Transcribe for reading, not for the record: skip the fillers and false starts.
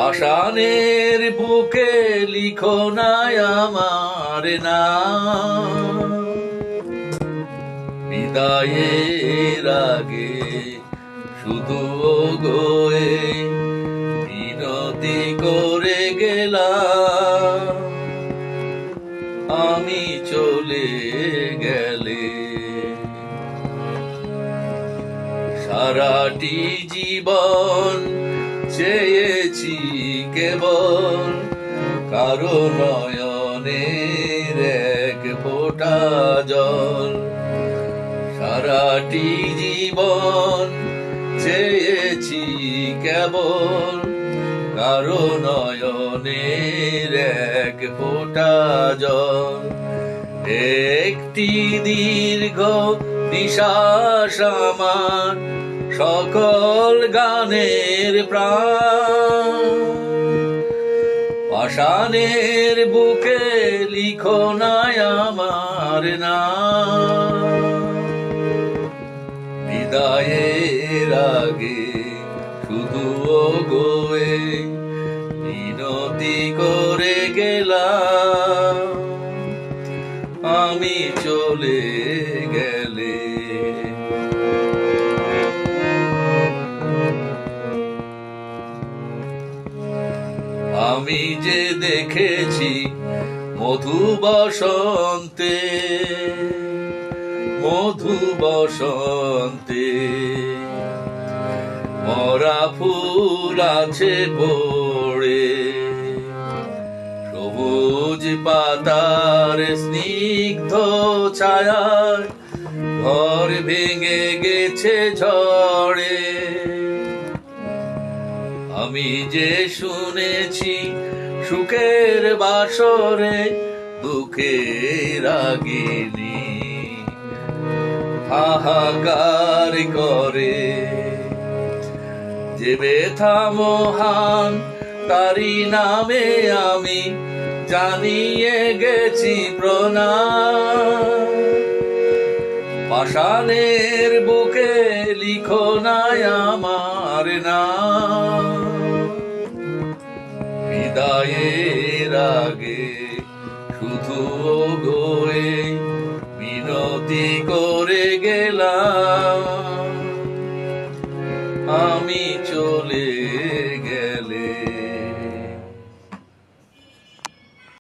পাষাণের বুকে লিখো নাই আমার নাম, বিদায়ের আগে শুধু গোয়ে মিনতি করে গেলাম, আমি চলে গেলে সারাটি জীবন চেয়েছি কেবল কারো নয়নের এক ফোঁটা জল। সারাটি জীবন চেয়েছি কেবল কারো নয়নের এক ফোঁটা জল। একটি দীর্ঘ নিঃশ্বাস আমার সকল গানের প্রাণ, পাষাণের বুকে লিখো নাই আমার নাম, বিদায়ের আগে শুধু গোয়ে মিনতি করে গেলাম, আমি চলে গেলে। আমি যে দেখেছি মধু বসন্তে, মধু বসন্তে মরা ফুল আছে পড়ে, সবুজ পাতার স্নিগ্ধ ছায়ায় ঘর ভেঙে গেছে ঝড়ে। আমি যে শুনেছি সুখের বাসরে দুঃখের রাগিনী হাহাকার করে, যে ব্যথা মহান তারি নামে আমি জানিয়ে গেছি প্রণাম। পাষাণের বুকে লিখো নাই আমার নাম, বিদায়ের আগে শুধু গোয়ে মিনতি করে গেলাম,